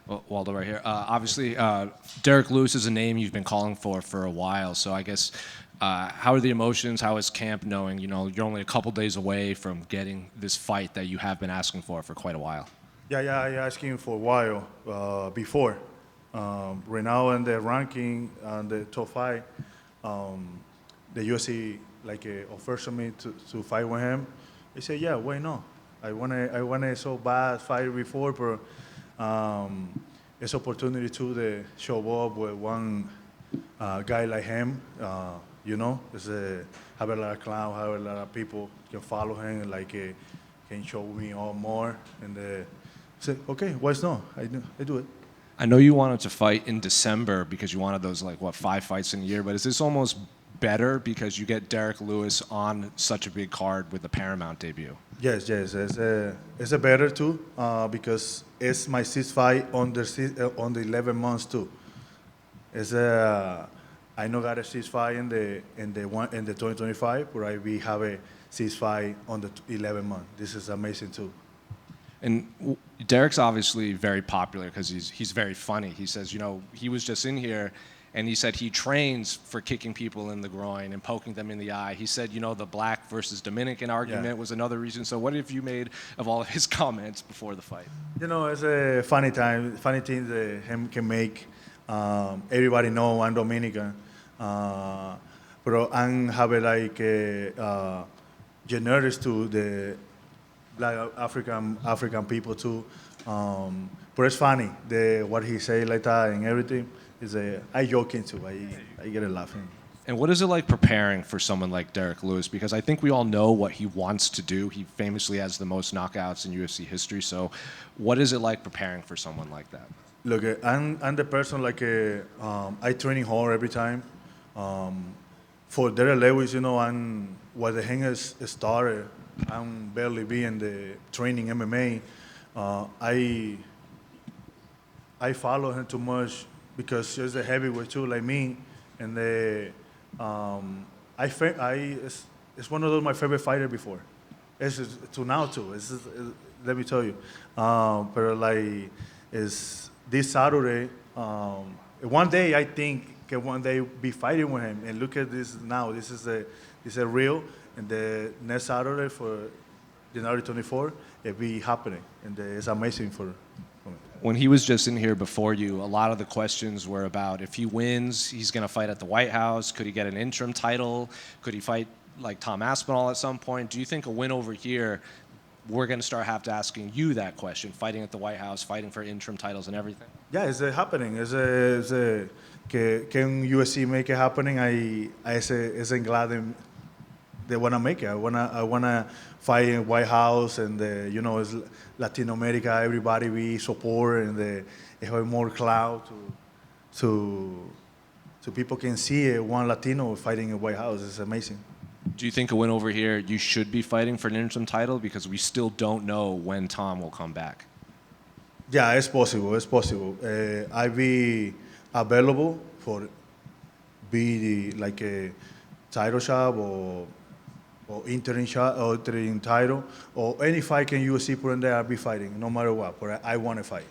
Waldo right here. Obviously, Derrick Lewis is a name you've been calling for a while. So I guess, how are the emotions? How is camp knowing, you're only a couple days away from getting this fight that you have been asking for quite a while? Yeah, I asking for a while before. Right now in the ranking, the top five, the UFC offers me to fight with him. I say, yeah, why not? I wanna so bad fight before, but it's opportunity to show up with one guy like him. It's have a lot of clown, have a lot of people can follow him, can show me all more, and say, okay, why not? I do it. I know you wanted to fight in December because you wanted those 5 fights in a year, but is this almost better because you get Derrick Lewis on such a big card with the Paramount debut? Yes, it's a better too because it's my sixth fight on the 11 months too. I know got a sixth fight in the 2025, but we have a sixth fight on the 11 month. This is amazing too. And Derrick's obviously very popular because he's very funny. He says, he was just in here and he said he trains for kicking people in the groin and poking them in the eye. He said, the black versus Dominican argument was another reason. So what have you made of all of his comments before the fight? It's a funny thing that him can make. Everybody know I'm Dominican. But I'm have generous to the Black African people too, but it's funny what he say like that and everything. I joking too. I get it laughing. And what is it like preparing for someone like Derrick Lewis? Because I think we all know what he wants to do. He famously has the most knockouts in UFC history. So, what is it like preparing for someone like that? Look, I'm the person I training hard every time. For Derrick Lewis, I'm what the hang is started. I'm barely being the training MMA. I follow him too much because he's a heavyweight too, like me, and it's one of those my favorite fighter before. It's to now too. Let me tell you, but is this Saturday. One day I think can one day be fighting with him, and look at this now. This is a real. And the next Saturday for January 24, it'll be happening. And it's amazing for me. When he was just in here before you, a lot of the questions were about if he wins, he's going to fight at the White House. Could he get an interim title? Could he fight like Tom Aspinall at some point? Do you think a win over here, we're going to start asking you that question, fighting at the White House, fighting for interim titles and everything? Yeah, it's happening. Can UFC make it happening? I'm glad they want to make it. I wanna fight in White House, and it's Latin America. Everybody we support, and have more clout to people can see one Latino fighting in White House. It's amazing. Do you think a win over here, you should be fighting for an interim title because we still don't know when Tom will come back? Yeah, it's possible. It's possible. I be available for be like a title shot or interim shot or interim title or any fight can UFC put in there, I'll be fighting no matter what. But I want to fight.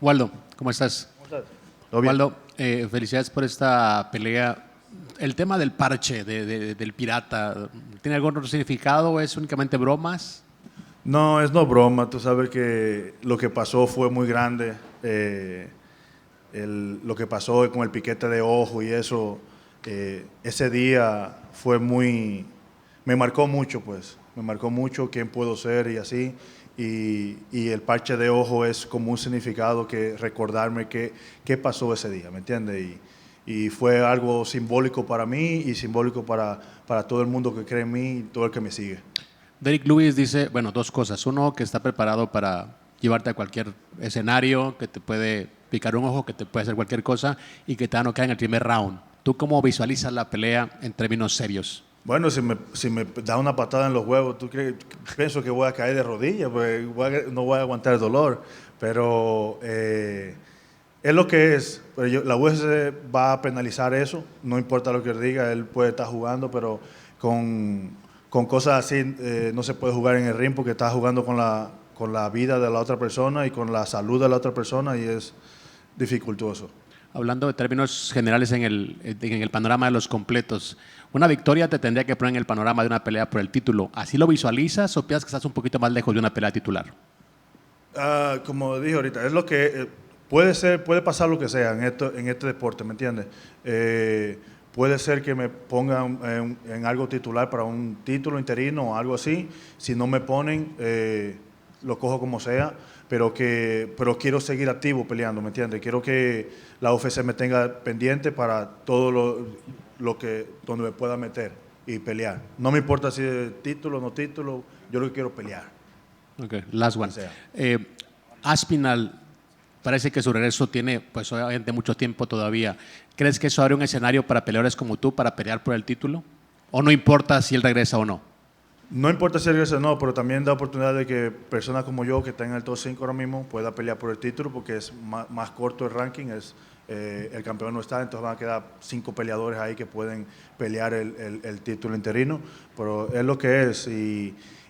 Waldo, ¿cómo estás? ¿Cómo estás? Waldo, felicidades por esta pelea. El tema del parche del pirata, ¿tiene algún otro significado o es únicamente bromas? No, es no broma. Tú sabes que lo que pasó fue muy grande. Lo que pasó con el piquete de ojo y eso, ese día fue me marcó mucho, pues. Me marcó mucho quién puedo ser y así. Y el parche de ojo es como un significado que recordarme qué pasó ese día, ¿me entiendes? Y fue algo simbólico para mí y simbólico para todo el mundo que cree en mí y todo el que me sigue. Derrick Lewis dice, bueno, dos cosas. Uno, que está preparado para llevarte a cualquier escenario, que te puede picar un ojo, que te puede hacer cualquier cosa y que te va a noquear en el primer round. ¿Tú cómo visualizas la pelea en términos serios? Bueno, si me da una patada en los huevos, pienso que voy a caer de rodillas, pues no voy a aguantar el dolor. Pero es lo que es. Pero la UFC va a penalizar eso, no importa lo que diga, él puede estar jugando, pero con cosas así no se puede jugar en el ring porque está jugando con la vida de la otra persona y con la salud de la otra persona, y es dificultoso. Hablando de términos generales en el panorama de los completos, una victoria te tendría que poner en el panorama de una pelea por el título. ¿Así lo visualizas o piensas que estás un poquito más lejos de una pelea titular? Como dije ahorita, es lo que puede pasar lo que sea en este deporte, ¿me entiendes? Puede ser que me pongan en algo titular para un título interino o algo así. Si no me ponen, lo cojo como sea, pero quiero seguir activo peleando, ¿me entiendes? Quiero que la UFC me tenga pendiente para todo donde me pueda meter y pelear. No me importa si es título o no título, yo lo que quiero es pelear. Okay, last one. Aspinall, parece que su regreso tiene, pues obviamente, mucho tiempo todavía. ¿Crees que eso abre un escenario para peleadores como tú para pelear por el título? ¿O no importa si él regresa o no? No importa si regresa o no, pero también da oportunidad de que personas como yo, que están en el top 5 ahora mismo, pueda pelear por el título, porque es más corto el ranking, el campeón no está, entonces van a quedar 5 peleadores ahí que pueden pelear el título interino, pero es lo que es,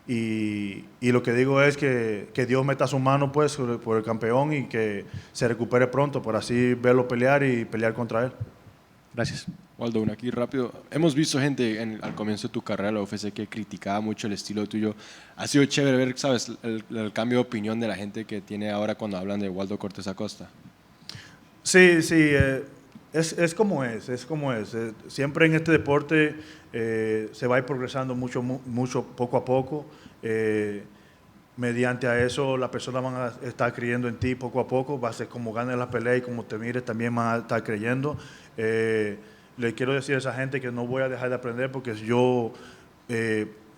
y lo que digo es que Dios meta su mano pues por el campeón y que se recupere pronto, para así verlo pelear y pelear contra él. Gracias. Waldo, una aquí rápido. Hemos visto gente al comienzo de tu carrera en la UFC que criticaba mucho el estilo tuyo. Ha sido chévere ver, ¿sabes?, el cambio de opinión de la gente que tiene ahora cuando hablan de Waldo Cortes-Acosta. Sí, es como es. Siempre en este deporte se va a ir progresando mucho, poco a poco. Mediante a eso, las personas van a estar creyendo en ti poco a poco. Va a ser como ganes la pelea y como te mires, también van a estar creyendo. Le quiero decir a esa gente que no voy a dejar de aprender, porque yo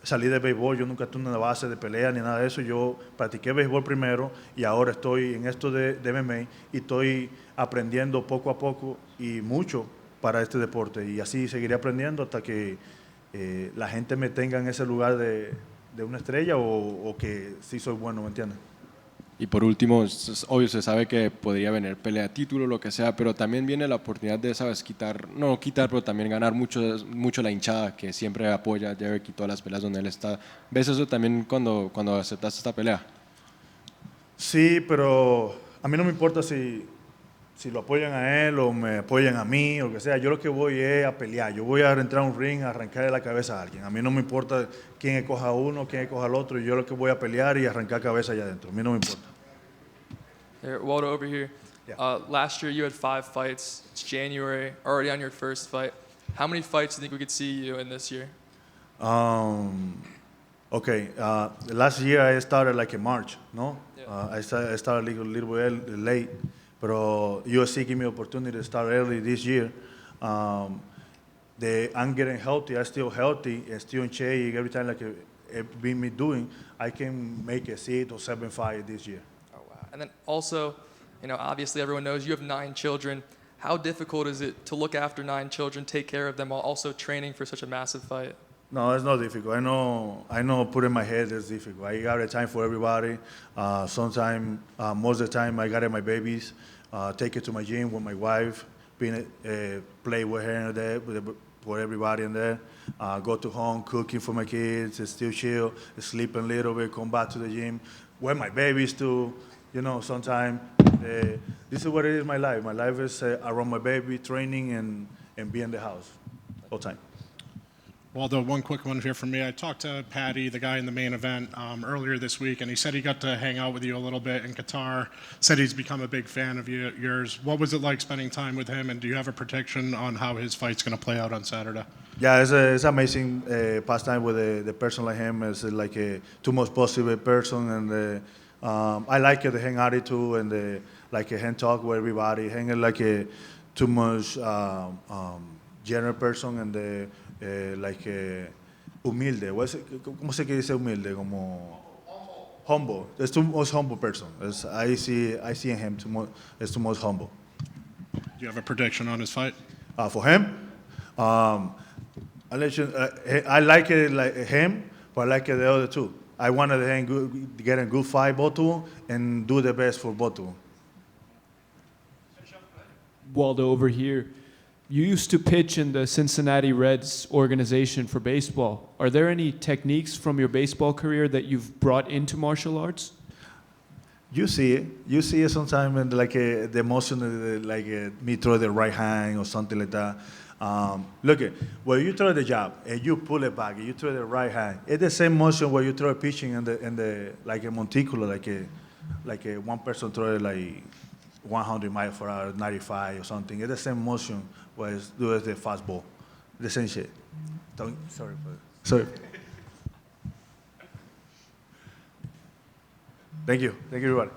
salí de béisbol, yo nunca tuve una base de pelea ni nada de eso. Yo practiqué béisbol primero y ahora estoy en esto de MMA y estoy aprendiendo poco a poco y mucho para este deporte. Y así seguiré aprendiendo hasta que la gente me tenga en ese lugar de una estrella o que sí soy bueno, ¿me entiendes? Y por último, obvio, se sabe que podría venir pelea, título, lo que sea, pero también viene la oportunidad de, ¿sabes?, pero también ganar mucho la hinchada que siempre apoya a Derrick y todas las peleas donde él está. ¿Ves eso también cuando aceptaste esta pelea? Sí, pero a mí no me importa si lo apoyan a él o me apoyan a mí o lo que sea. Yo lo que voy es a pelear. Yo voy a entrar a un ring a arrancarle la cabeza a alguien. A mí no me importa quién escoja uno, quién escoja al otro. Yo lo que voy a pelear y arrancar cabeza allá adentro. A mí no me importa. Hey, Waldo, over here. Yeah. Last year you had 5 fights. It's January, already on your first fight. How many fights do you think we could see you in this year? Okay. Last year I started like in March, no? Yeah. I started a little bit late, but UFC gave me opportunity to start early this year. I'm getting healthy. I'm still healthy and still in shape. Every time like it been me doing, I can make a 6 or 7 fight this year. Oh, wow. And then also, obviously everyone knows you have 9 children. How difficult is it to look after 9 children, take care of them while also training for such a massive fight? No, it's not difficult. I know put in my head it's difficult. I got a time for everybody. Sometimes, most of the time, I got my babies, take it to my gym with my wife, play with her in there, for everybody in there. Go to home, cooking for my kids, still chill, sleep a little bit, come back to the gym, with my babies too. Sometimes this is what it is, my life. My life is around my baby, training, and be in the house all the time. Waldo, one quick one here from me. I talked to Paddy, the guy in the main event, earlier this week, and he said he got to hang out with you a little bit in Qatar, said he's become a big fan of yours. What was it like spending time with him, and do you have a prediction on how his fight's going to play out on Saturday? Yeah, it's amazing pastime with the person like him. It's like a too much positive person, and I like the hang attitude and like a hand talk with everybody. Hanging like a too much general person and like humilde. ¿Cómo se dice humilde? Como humble. It's too much humble person. I see in him it's too much humble. Do you have a prediction on his fight? For him, I like it like him, but I like the other two. I wanted to get a good fight, both of them, and do the best for both of them. Waldo, over here. You used to pitch in the Cincinnati Reds organization for baseball. Are there any techniques from your baseball career that you've brought into martial arts? You see it. You see it sometimes in like the motion, like me throw the right hand or something like that. Look at when you throw the jab and you pull it back, and you throw the right hand. It's the same motion where you throw a pitching in the like a monticular, like a one person throw it like 100 miles per hour, 95 or something. It's the same motion where it's do the fastball, the same shit. Sorry. Thank you, everybody.